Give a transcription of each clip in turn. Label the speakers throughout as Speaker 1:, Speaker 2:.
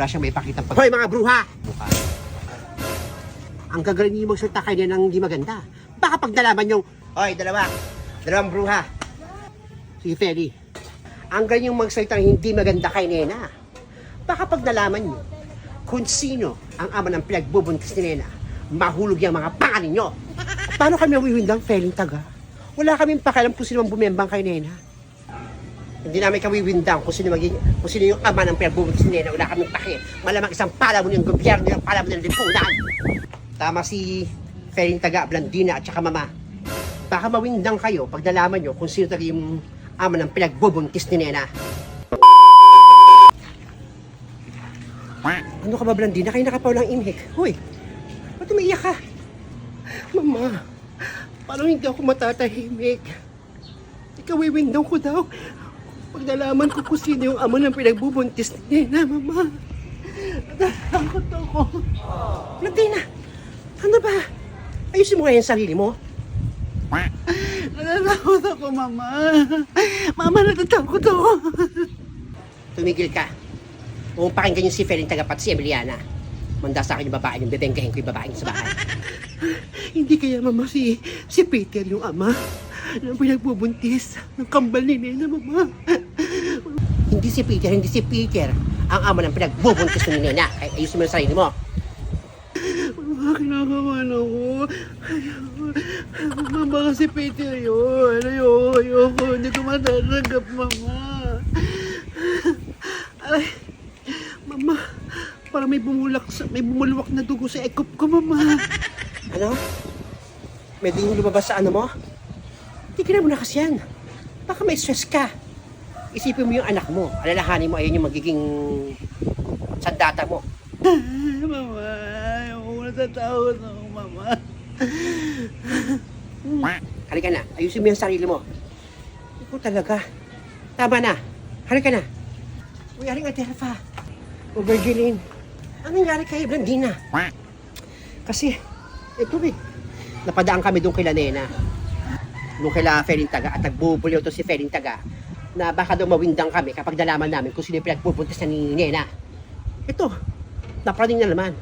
Speaker 1: Wala siyang may pakitang pag... Hoy mga bruha! Mukha. Ang gagaling niyo magsalita kayo ng hindi maganda. Baka pag nalaman yung... Hoy, dalawang bruha. Si Feli. Ang galing yung magsalita ng hindi maganda kay Nena. Baka pag nalaman niyo kung sino ang ama ng pinagbubuntis ni Nena, mahulog yung mga panganin niyo. At paano kami mawiwindang Feling Taga? Wala kaming pakialam kung sino ang bumembang kay Nena. Hindi namin kawiwindang kung sino yung ama ng pinagbubuntis ni Nena. Wala kaming paki. Malamang isang palamon ng gobyerno, yung palamon ng lipunan. Tama si Feling Taga, Blandina at saka Mama. Baka mawindang kayo pag nalaman nyo kung sino talaga yung ama ng pinagbubuntis ni Nena. Ano ka ba, Blandina? Kayo nakapaw lang imhik. Hoy, ba't umiiyak ka? Mama, paano hindi ako matatahimik? Ikawiwindang ko daw. Pag nalaman ko kung sino yung ama ng pinagbubuntis ni Nena, Mama. Natakot ako. Blandina, ano ba? Ayusin mo kaya yung sarili mo?
Speaker 2: Natatakot ako, Mama. Mama, natatakot ako.
Speaker 1: Tumigil ka. Kung pakinggan yung si Feling Taga pati si Emiliana. Manda sa akin yung babae, yung bebengkahin ko yung babaeng sa bahay. Hindi kaya, Mama, si Peter yung ama ng pinagbubuntis ng kambal ni Nena, Mama. Hindi si Peter ang ama ng pinagbubuntis ni Nena. Ay, ayusin mo yung sarili mo.
Speaker 2: Mama, kinakaman ako. Mama, kasi Peter yun. Ayoko. Hindi ko matatanggap, Mama. Ay, Mama, parang may bumulwak na dugo sa ekop ko, Mama.
Speaker 1: Ano? May dingin lumabas sa ano mo? Tignan mo na kasi yan. Baka may stress ka. Isipin mo yung anak mo. Alalahanin mo, ayun yung magiging sandata mo.
Speaker 2: Mama, ayoko, natatakot ako, Mama.
Speaker 1: Halika na, ayusin mo yung sarili mo. Ikaw talaga. Tama na. Halika na. Uy, haring Adelfa. O Virgiline. Anong nangyari kay Blandina? Kasi, ito napadaan kami doon kila Nena. Doon kila Feling Taga at nagbubulyaw to si Feling Taga na baka daw mawindang kami kapag nalaman namin kung sino yung pinagpupuntis na ni Nena. Ito, napraning na naman.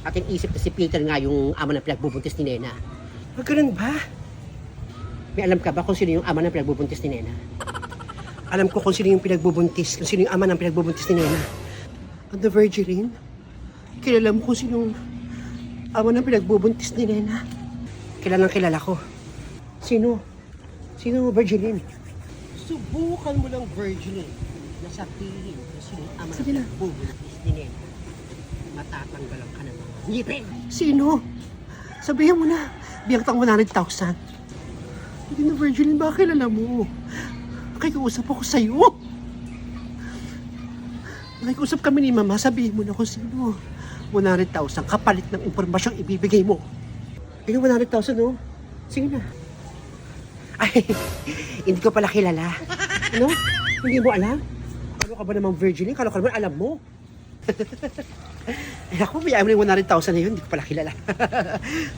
Speaker 1: At isip na si Peter nga yung ama ng pinagbubuntis ni Nena. Ganun ba? May alam ka ba kung sino yung ama ng pinagbubuntis ni Nena? Alam ko kung sino yung pinagbubuntis, kung sino yung ama ng pinagbubuntis ni Nena. At the Virgiline, kilala mo kung sino yung ama ng pinagbubuntis ni Nena. Kilala ko. Sino? Sino Virgiline? Subukan mo lang Virgiline na sabihin kung sino yung ama ng pinagbubuntis ni Nena. Matatanggalan ka ng mga ngipin. Sino? Sabihin mo na. Biyang tang 100,000. Hindi na Virgiline, baka kilala mo. Nakikiusap ako sa'yo. Nakikiusap kami ni Mama, sabihin mo na kung sino. 100,000 kapalit ng impormasyong ibibigay mo. Ayun, 100,000 no? Sige na. Ay, hindi ko pala kilala. Ano? Hindi mo alam? Ano ka ba namang Virginie? Kala ko naman alam mo. Ay, ako, may mo yung 100,000 na yun. Hindi ko pala kilala.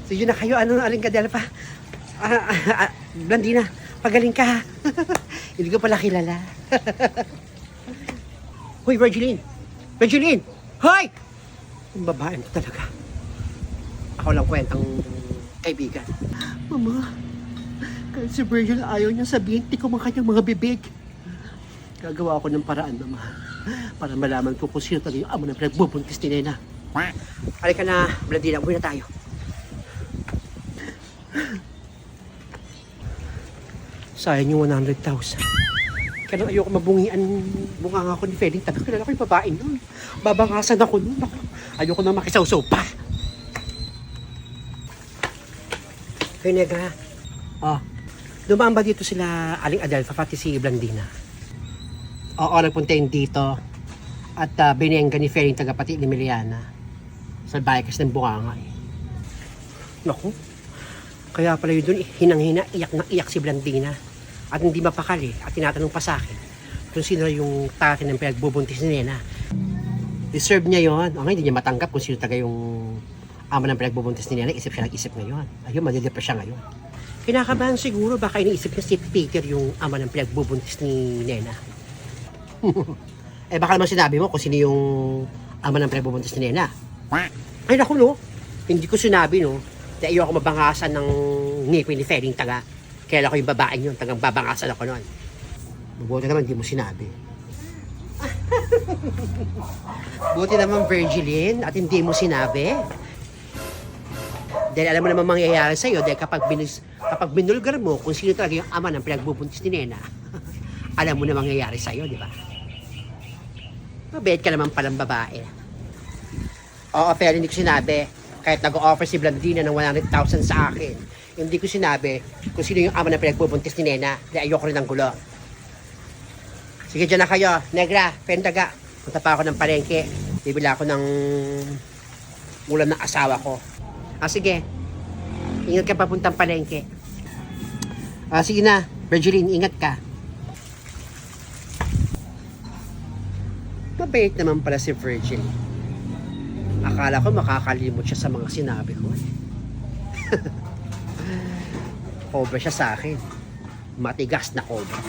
Speaker 1: Sige na kayo. Ano, Aling Adelfa? Blandina, pagaling ka. Hindi ko pala kilala. Hoy, Virgiline! Virgiline! Hoy! Yung babae mo talaga. Ako lang kwentang kaibigan.
Speaker 2: Mama, kahit si Virgil ayaw niya sabihin, tikom ang kanyang mga bibig.
Speaker 1: Gagawa ako ng paraan, Mama. Para malaman ko kung sino talaga yung ama ng pinagbubuntis ni Nena. Halika na, Blandina. Uwi na tayo. Sayang yung 100,000. Kaya ayoko mabungian bunga ako ni Feling Taga. Kilala ko yung babae nun. Babangasan ako nun. Ayoko na makisaw-saw pa. Hey, Negra. Oh, dumaan ba dito sila Aling Adelfa pati si Blandina? Oo, nagpunta yun dito. At binengga ni Feling Taga pati ni Emiliana. Sa bahay kasi ng bunganga eh. Naku. Kaya pala yun dun, hinang-hina, iyak na iyak si Blandina. At hindi mapakali at tinatanong pa sa akin kung sino yung takin ng pinagbubuntis ni Nena. Deserve niya yon. Okay, hindi niya matanggap kung sino taga yung ama ng pinagbubuntis ni Nena. Isip siya ng isip ngayon. Ayun, madidepress siya ngayon. Kinakabahan siguro, baka iniisip niya si Peter yung ama ng pinagbubuntis ni Nena. Eh baka naman sinabi mo kung sino yung ama ng pinagbubuntis ni Nena. Ay naku no, hindi ko sinabi no, dahil ayoko mabangasan ng ngipin ni Feling Taga. Kaya ako yung babaeng yun, tagang babangasan ako nun. Buti naman, hindi mo sinabi. Buti naman, Virgilin, at hindi mo sinabi. Dahil alam mo naman mangyayari sa'yo, dahil kapag binulgar mo kung sino talaga yung ama ng pinagbubuntis ni Nena, alam mo na mangyayari sa'yo, di ba? Mabait ka naman palang babae. Oo, pero hindi ko sinabi. Kahit nag-offer si Blandina ng 100,000 sa akin, hindi ko sinabi kung sino yung ama ng pinagbubuntis ni Nena, dahil ayoko rin ng gulo. Sige, dyan na kayo. Negra, Pendaga. Punta pa ako ng palengke. Bibila ako ng ulam ng asawa ko. Sige. Ingat ka papuntang palengke. Sige na. Virgilin, ingat ka. Mabait naman pala si Virgil. Akala ko makakalimot siya sa mga sinabi ko. Cobra siya sa akin. Matigas na cobra.